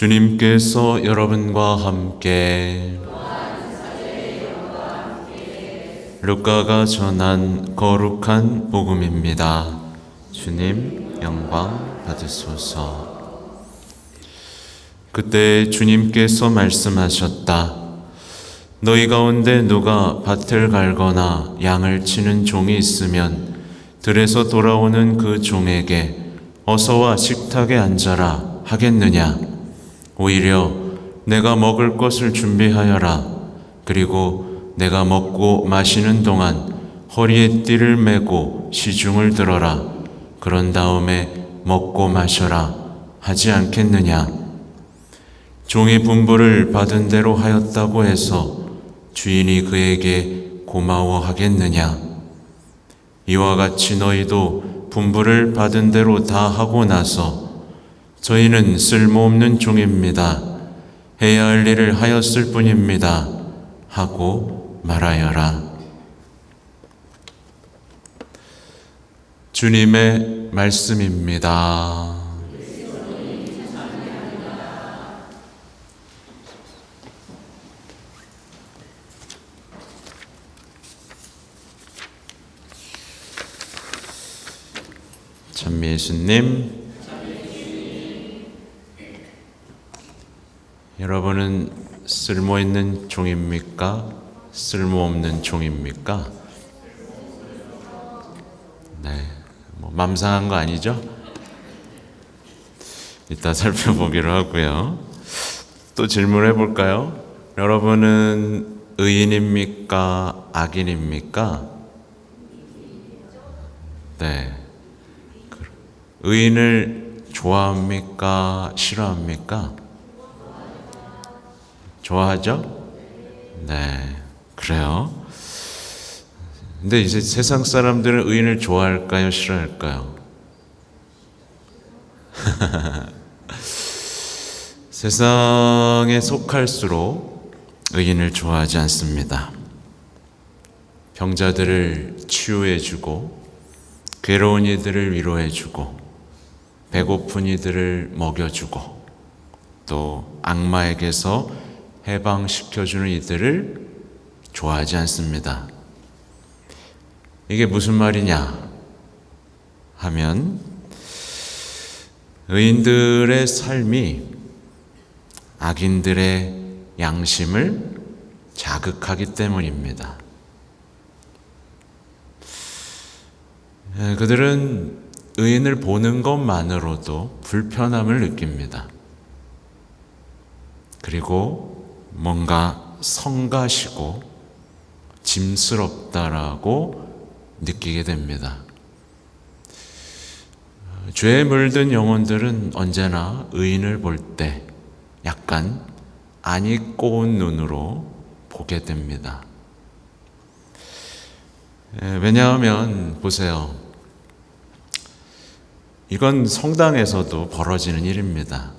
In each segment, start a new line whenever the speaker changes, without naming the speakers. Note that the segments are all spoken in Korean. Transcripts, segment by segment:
주님께서 여러분과 함께 루카가 전한 거룩한 복음입니다. 주님 영광 받으소서. 그때 주님께서 말씀하셨다. 너희 가운데 누가 밭을 갈거나 양을 치는 종이 있으면 들에서 돌아오는 그 종에게 어서와 식탁에 앉아라 하겠느냐? 오히려 내가 먹을 것을 준비하여라. 그리고 내가 먹고 마시는 동안 허리에 띠를 메고 시중을 들어라. 그런 다음에 먹고 마셔라 하지 않겠느냐? 종이 분부를 받은 대로 하였다고 해서 주인이 그에게 고마워하겠느냐? 이와 같이 너희도 분부를 받은 대로 다 하고 나서 저희는 쓸모없는 종입니다. 해야 할 일을 하였을 뿐입니다. 하고 말하여라. 주님의 말씀입니다. 참 예수님, 여러분은 쓸모있는 종입니까? 쓸모없는 종입니까? 네, 맘상한 거 아니죠? 이따 살펴보기로 하고요. 또 질문해 볼까요? 여러분은 의인입니까? 악인입니까? 네. 의인을 좋아합니까? 싫어합니까? 좋아하죠? 네, 그래요. 근데 이제 세상 사람들은 의인을 좋아할까요? 싫어할까요? 세상에 속할수록 의인을 좋아하지 않습니다. 병자들을 치유해주고, 괴로운 이들을 위로해주고, 배고픈 이들을 먹여주고, 또 악마에게서 해방시켜주는 이들을 좋아하지 않습니다. 이게 무슨 말이냐 하면, 의인들의 삶이 악인들의 양심을 자극하기 때문입니다. 그들은 의인을 보는 것만으로도 불편함을 느낍니다. 그리고 뭔가 성가시고 짐스럽다라고 느끼게 됩니다. 죄에 물든 영혼들은 언제나 의인을 볼 때 약간 안이 꼬운 눈으로 보게 됩니다. 왜냐하면 보세요. 이건 성당에서도 벌어지는 일입니다.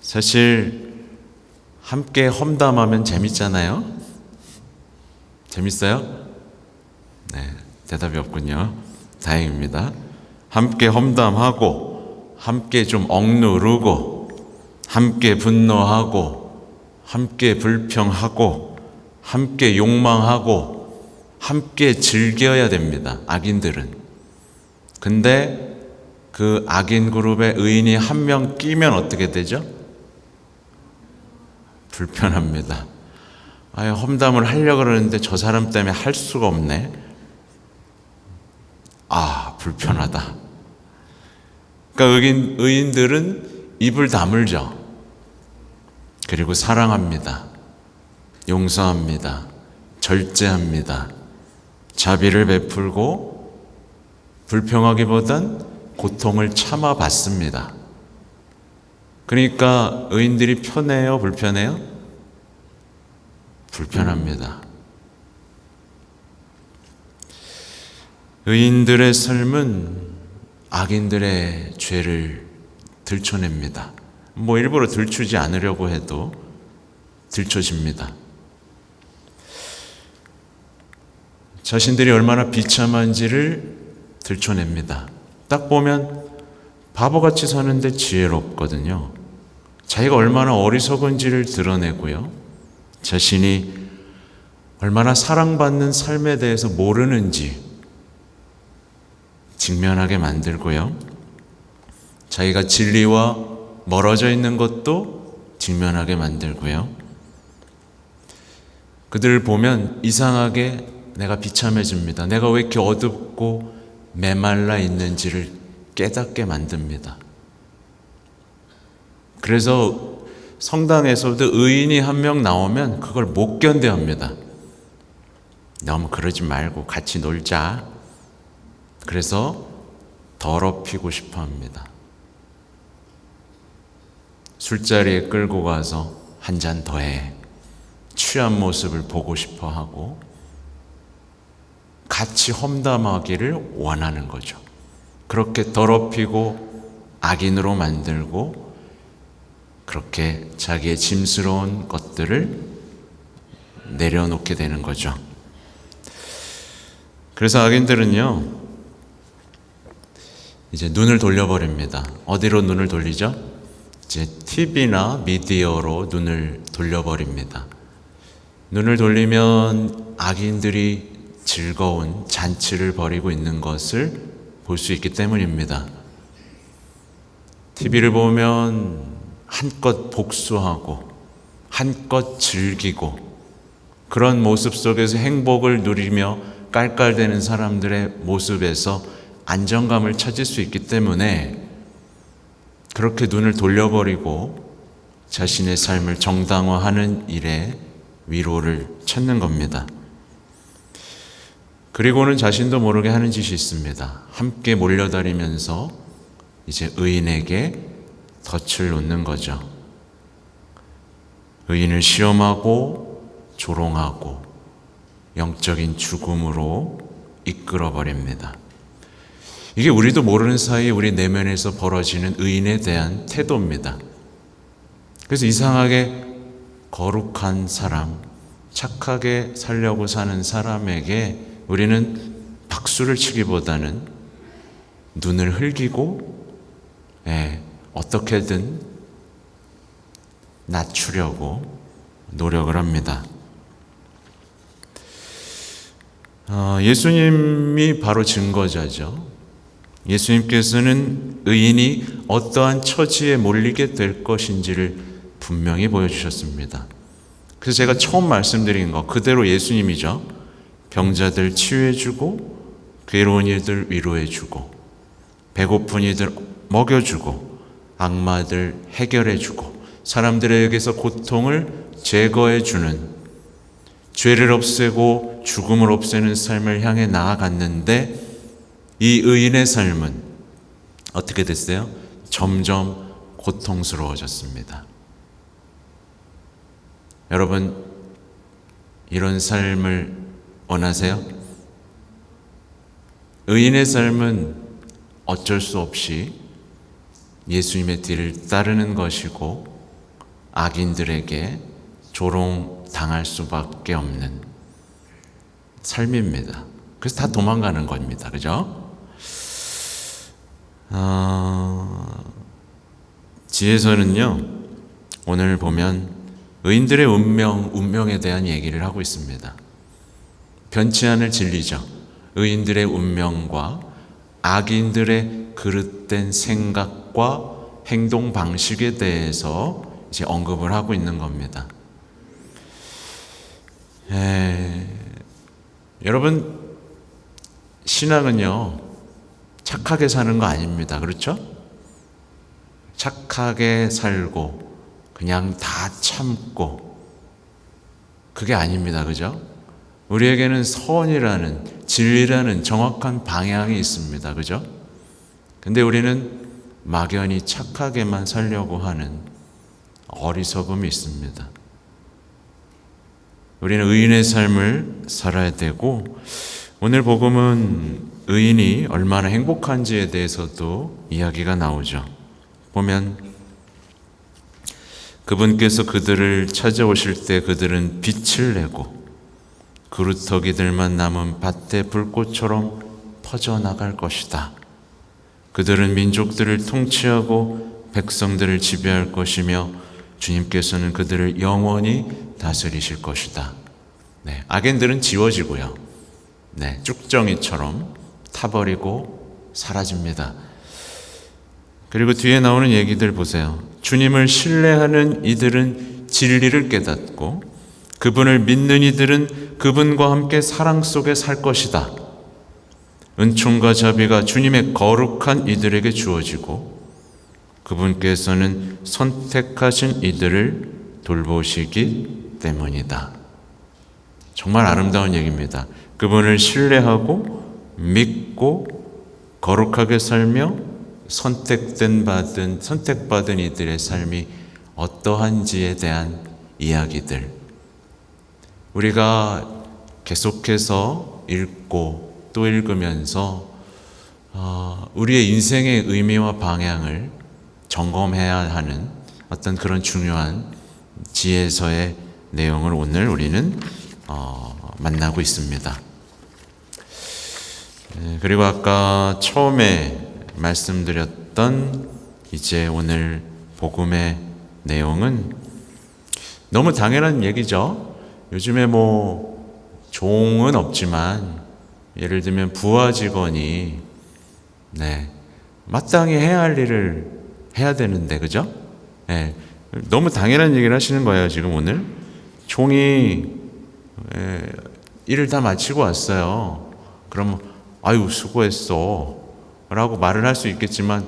사실 함께 험담하면 재밌잖아요? 재밌어요? 네, 대답이 없군요. 다행입니다. 함께 험담하고, 함께 좀 억누르고, 함께 분노하고, 함께 불평하고, 함께 욕망하고, 함께 즐겨야 됩니다. 악인들은. 근데 그 악인 그룹에 의인이 한 명 끼면 어떻게 되죠? 불편합니다. 험담을 하려고 그러는데 저 사람 때문에 할 수가 없네. 불편하다. 그러니까 의인들은 입을 다물죠. 그리고 사랑합니다. 용서합니다. 절제합니다. 자비를 베풀고 불평하기보단 고통을 참아받습니다. 그러니까 의인들이 편해요? 불편해요? 불편합니다. 의인들의 삶은 악인들의 죄를 들춰냅니다. 일부러 들추지 않으려고 해도 들춰집니다. 자신들이 얼마나 비참한지를 들춰냅니다. 딱 보면 바보같이 사는데 지혜롭거든요. 자기가 얼마나 어리석은지를 드러내고요. 자신이 얼마나 사랑받는 삶에 대해서 모르는지 직면하게 만들고요. 자기가 진리와 멀어져 있는 것도 직면하게 만들고요. 그들을 보면 이상하게 내가 비참해집니다. 내가 왜 이렇게 어둡고 메말라 있는지를 깨닫게 만듭니다. 그래서 성당에서도 의인이 한 명 나오면 그걸 못 견뎌합니다. 너무 그러지 말고 같이 놀자. 그래서 더럽히고 싶어 합니다. 술자리에 끌고 가서 한 잔 더 해. 취한 모습을 보고 싶어 하고 같이 험담하기를 원하는 거죠. 그렇게 더럽히고 악인으로 만들고 그렇게 자기의 짐스러운 것들을 내려놓게 되는 거죠. 그래서 악인들은요, 이제 눈을 돌려버립니다. 어디로 눈을 돌리죠? 이제 TV나 미디어로 눈을 돌려버립니다. 눈을 돌리면 악인들이 즐거운 잔치를 벌이고 있는 것을 볼 수 있기 때문입니다. TV를 보면 한껏 복수하고 한껏 즐기고 그런 모습 속에서 행복을 누리며 깔깔대는 사람들의 모습에서 안정감을 찾을 수 있기 때문에 그렇게 눈을 돌려버리고 자신의 삶을 정당화하는 일에 위로를 찾는 겁니다. 그리고는 자신도 모르게 하는 짓이 있습니다. 함께 몰려다니면서 이제 의인에게 덫을 놓는 거죠. 의인을 시험하고 조롱하고 영적인 죽음으로 이끌어 버립니다. 이게 우리도 모르는 사이에 우리 내면에서 벌어지는 의인에 대한 태도입니다. 그래서 이상하게 거룩한 사람, 착하게 살려고 사는 사람에게 우리는 박수를 치기보다는 눈을 흘기고 어떻게든 낮추려고 노력을 합니다. 예수님이 바로 증거자죠. 예수님께서는 의인이 어떠한 처지에 몰리게 될 것인지를 분명히 보여주셨습니다. 그래서 제가 처음 말씀드린 거 그대로 예수님이죠. 병자들 치유해주고 괴로운 이들 위로해주고 배고픈 이들 먹여주고 악마들 해결해주고 사람들에게서 고통을 제거해주는 죄를 없애고 죽음을 없애는 삶을 향해 나아갔는데 이 의인의 삶은 어떻게 됐어요? 점점 고통스러워졌습니다. 여러분, 이런 삶을 원하세요? 의인의 삶은 어쩔 수 없이 예수님의 뒤를 따르는 것이고 악인들에게 조롱당할 수밖에 없는 삶입니다. 그래서 다 도망가는 겁니다. 그죠? 지혜서는요, 오늘 보면 의인들의 운명에 대한 얘기를 하고 있습니다. 변치 않을 진리죠. 의인들의 운명과 악인들의 그릇된 생각과 행동 방식에 대해서 이제 언급을 하고 있는 겁니다. 여러분, 신앙은요, 착하게 사는 거 아닙니다. 그렇죠? 착하게 살고 그냥 다 참고 그게 아닙니다. 그죠? 우리에게는 선이라는 진리라는 정확한 방향이 있습니다. 그죠? 근데 우리는 막연히 착하게만 살려고 하는 어리석음이 있습니다. 우리는 의인의 삶을 살아야 되고 오늘 복음은 의인이 얼마나 행복한지에 대해서도 이야기가 나오죠. 보면 그분께서 그들을 찾아오실 때 그들은 빛을 내고 그루터기들만 남은 밭의 불꽃처럼 퍼져나갈 것이다. 그들은 민족들을 통치하고 백성들을 지배할 것이며 주님께서는 그들을 영원히 다스리실 것이다. 네, 악인들은 지워지고요. 네, 쭉정이처럼 타버리고 사라집니다. 그리고 뒤에 나오는 얘기들 보세요. 주님을 신뢰하는 이들은 진리를 깨닫고 그분을 믿는 이들은 그분과 함께 사랑 속에 살 것이다. 은총과 자비가 주님의 거룩한 이들에게 주어지고 그분께서는 선택하신 이들을 돌보시기 때문이다. 정말 아름다운 얘기입니다. 그분을 신뢰하고 믿고 거룩하게 살며 선택받은 이들의 삶이 어떠한지에 대한 이야기들. 우리가 계속해서 읽고 또 읽으면서 우리의 인생의 의미와 방향을 점검해야 하는 어떤 그런 중요한 지혜서의 내용을 오늘 우리는 만나고 있습니다. 그리고 아까 처음에 말씀드렸던 이제 오늘 복음의 내용은 너무 당연한 얘기죠. 요즘에 종은 없지만 예를 들면 부하 직원이 마땅히 해야 할 일을 해야 되는데, 그죠? 너무 당연한 얘기를 하시는 거예요. 지금 오늘 종이 일을 다 마치고 왔어요. 그럼 아유 수고했어 라고 말을 할 수 있겠지만,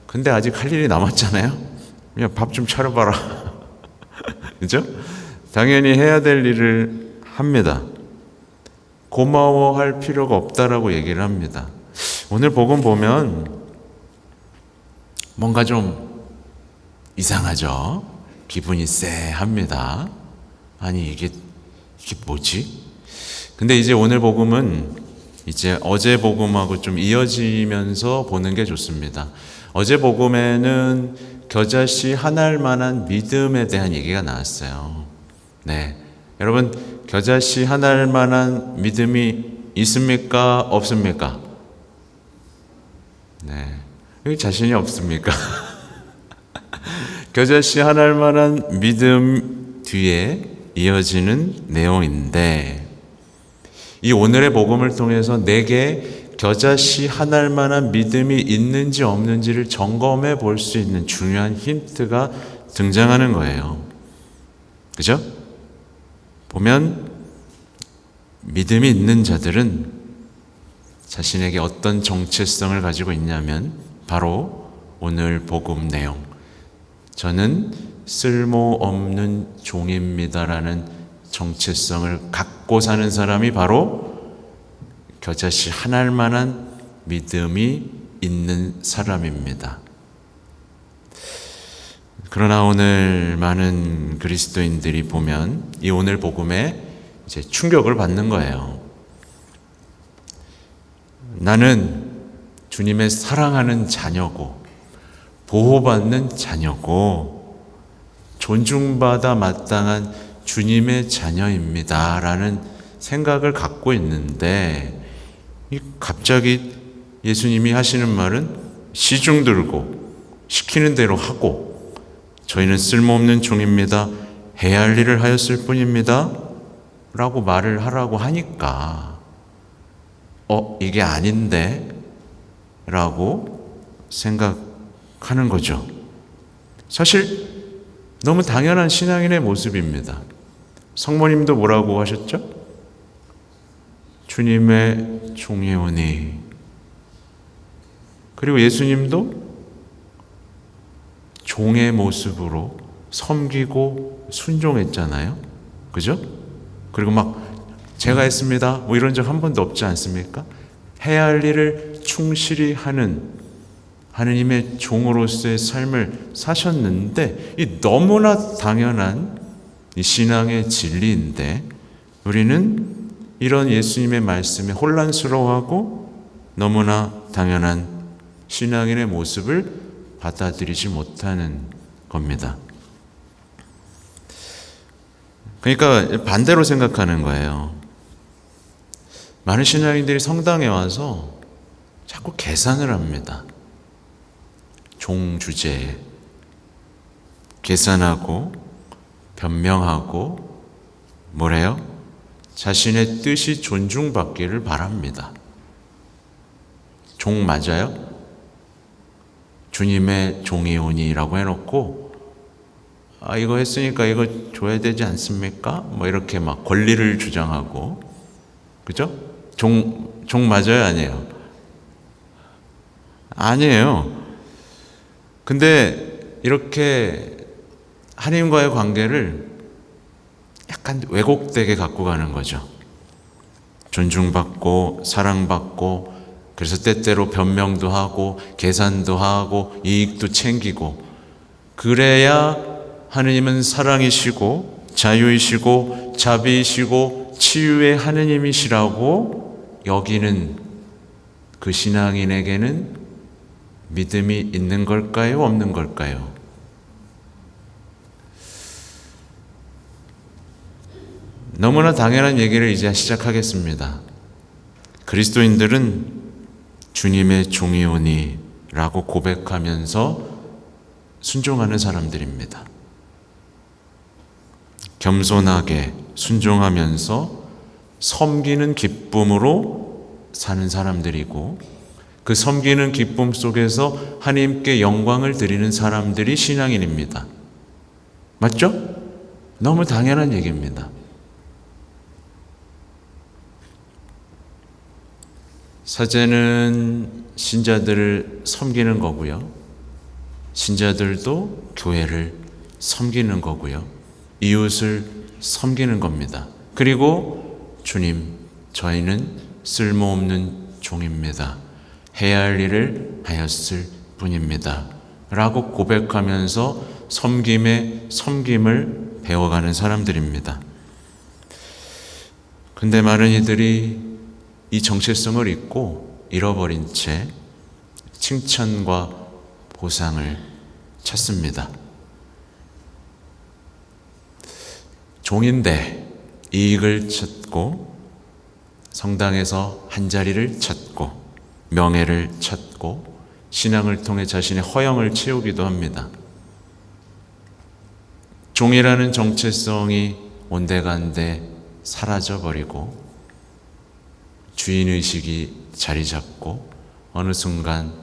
근데 아직 할 일이 남았잖아요. 그냥 밥 좀 차려봐라. 그죠? 당연히 해야 될 일을 합니다. 고마워할 필요가 없다라고 얘기를 합니다. 오늘 복음 보면 뭔가 좀 이상하죠? 기분이 쎄합니다. 아니 이게 뭐지? 근데 이제 오늘 복음은 이제 어제 복음하고 좀 이어지면서 보는 게 좋습니다. 어제 복음에는 겨자씨 하나일 만한 믿음에 대한 얘기가 나왔어요. 네, 여러분 겨자씨 하나일 만한 믿음이 있습니까? 없습니까? 네, 여기 자신이 없습니까? 겨자씨 하나일 만한 믿음 뒤에 이어지는 내용인데, 이 오늘의 복음을 통해서 내게 겨자씨 하나일 만한 믿음이 있는지 없는지를 점검해 볼 수 있는 중요한 힌트가 등장하는 거예요. 그죠? 보면 믿음이 있는 자들은 자신에게 어떤 정체성을 가지고 있냐면 바로 오늘 복음 내용, 저는 쓸모없는 종입니다라는 정체성을 갖고 사는 사람이 바로 겨자씨 하나일 만한 믿음이 있는 사람입니다. 그러나 오늘 많은 그리스도인들이 보면 이 오늘 복음에 이제 충격을 받는 거예요. 나는 주님의 사랑하는 자녀고 보호받는 자녀고 존중받아 마땅한 주님의 자녀입니다 라는 생각을 갖고 있는데, 갑자기 예수님이 하시는 말은 시중 들고 시키는 대로 하고 저희는 쓸모없는 종입니다, 해야 할 일을 하였을 뿐입니다 라고 말을 하라고 하니까 이게 아닌데 라고 생각하는 거죠. 사실 너무 당연한 신앙인의 모습입니다. 성모님도 뭐라고 하셨죠? 주님의 종이오니. 그리고 예수님도 종의 모습으로 섬기고 순종했잖아요. 그죠? 그리고 막 제가 했습니다 이런 적 한 번도 없지 않습니까? 해야 할 일을 충실히 하는 하느님의 종으로서의 삶을 사셨는데, 이 너무나 당연한 이 신앙의 진리인데 우리는 이런 예수님의 말씀에 혼란스러워하고 너무나 당연한 신앙인의 모습을 받아들이지 못하는 겁니다. 그러니까 반대로 생각하는 거예요. 많은 신앙인들이 성당에 와서 자꾸 계산을 합니다. 종 주제에 계산하고 변명하고 뭐래요? 자신의 뜻이 존중받기를 바랍니다. 종 맞아요? 주님의 종이오니라고 해놓고 이거 했으니까 이거 줘야 되지 않습니까? 뭐 이렇게 막 권리를 주장하고, 그죠? 종 맞아요? 아니에요? 아니에요. 근데 이렇게 하나님과의 관계를 약간 왜곡되게 갖고 가는 거죠. 존중받고 사랑받고, 그래서 때때로 변명도 하고 계산도 하고 이익도 챙기고, 그래야 하느님은 사랑이시고 자유이시고 자비이시고 치유의 하느님이시라고 여기는 그 신앙인에게는 믿음이 있는 걸까요? 없는 걸까요? 너무나 당연한 얘기를 이제 시작하겠습니다. 그리스도인들은 주님의 종이오니 라고 고백하면서 순종하는 사람들입니다. 겸손하게 순종하면서 섬기는 기쁨으로 사는 사람들이고, 그 섬기는 기쁨 속에서 하나님께 영광을 드리는 사람들이 신앙인입니다. 맞죠? 너무 당연한 얘기입니다. 사제는 신자들을 섬기는 거고요. 신자들도 교회를 섬기는 거고요. 이웃을 섬기는 겁니다. 그리고 주님, 저희는 쓸모없는 종입니다. 해야 할 일을 하였을 뿐입니다. 라고 고백하면서 섬김의 섬김을 배워가는 사람들입니다. 근데 많은 이들이 이 정체성을 잊고 잃어버린 채 칭찬과 보상을 찾습니다. 종인데 이익을 찾고, 성당에서 한 자리를 찾고, 명예를 찾고, 신앙을 통해 자신의 허영을 채우기도 합니다. 종이라는 정체성이 온데간데 사라져버리고 주인의식이 자리 잡고 어느 순간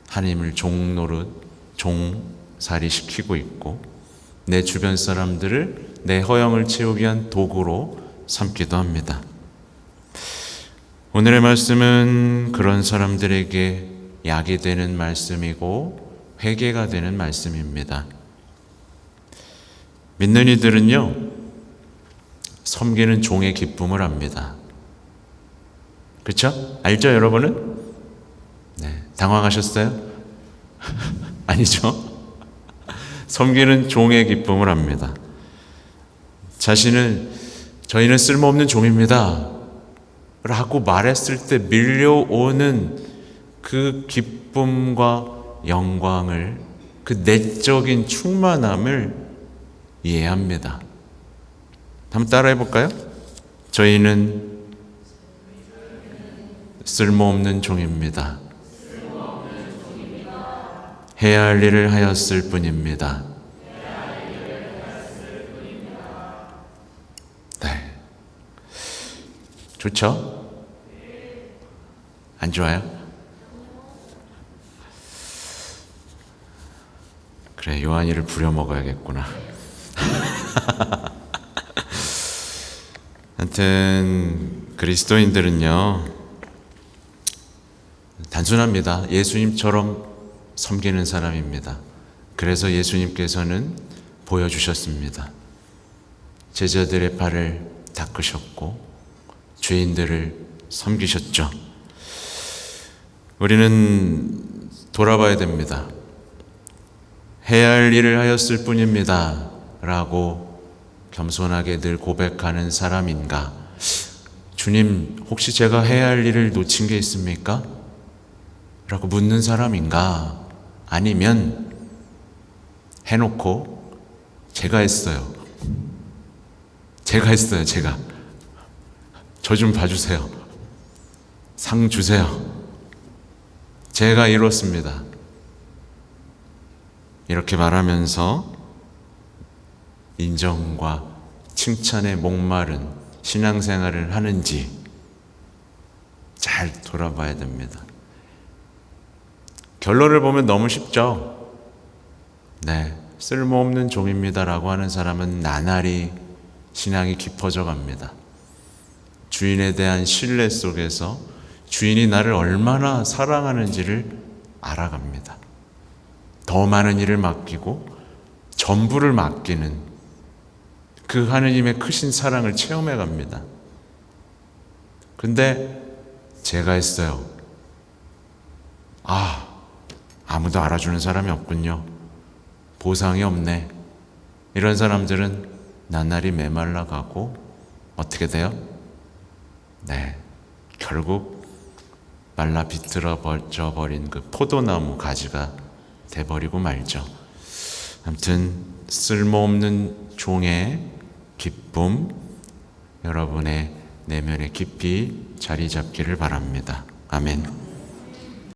하나님을 종 노릇, 종살이 시키고 있고, 내 주변 사람들을 내 허영을 채우기 위한 도구로 삼기도 합니다. 오늘의 말씀은 그런 사람들에게 약이 되는 말씀이고 회개가 되는 말씀입니다. 믿는 이들은요, 섬기는 종의 기쁨을 압니다. 그렇죠? 알죠, 여러분은? 네, 당황하셨어요? 아니죠? 섬기는 종의 기쁨을 압니다. 저희는 쓸모없는 종입니다 라고 말했을 때 밀려오는 그 기쁨과 영광을, 그 내적인 충만함을 이해합니다. 한번 따라해 볼까요? 저희는 쓸모없는 종입니다. 해야 할 일을 하였을 뿐입니다. 네. 좋죠? 안 좋아요? 그래, 요한이를 부려먹어야겠구나. 하여튼 그리스도인들은요, 단순합니다. 예수님처럼 섬기는 사람입니다. 그래서 예수님께서는 보여주셨습니다. 제자들의 발을 닦으셨고 죄인들을 섬기셨죠. 우리는 돌아봐야 됩니다. 해야 할 일을 하였을 뿐입니다 라고 겸손하게 늘 고백하는 사람인가? 주님, 혹시 제가 해야 할 일을 놓친 게 있습니까? 라고 묻는 사람인가? 아니면 해놓고 제가 했어요. 저 좀 봐주세요. 상 주세요. 제가 이뤘습니다. 이렇게 말하면서 인정과 칭찬에 목마른 신앙생활을 하는지 잘 돌아봐야 됩니다. 결론을 보면 너무 쉽죠. 네, 쓸모없는 종입니다라고 하는 사람은 나날이 신앙이 깊어져 갑니다. 주인에 대한 신뢰 속에서 주인이 나를 얼마나 사랑하는지를 알아갑니다. 더 많은 일을 맡기고 전부를 맡기는 그 하느님의 크신 사랑을 체험해 갑니다. 근데 제가 했어요. 아무도 알아주는 사람이 없군요. 보상이 없네. 이런 사람들은 나날이 메말라 가고 어떻게 돼요? 네, 결국 말라 비틀어져 버린 그 포도나무 가지가 돼버리고 말죠. 아무튼 쓸모없는 종의 기쁨 여러분의 내면에 깊이 자리 잡기를 바랍니다. 아멘.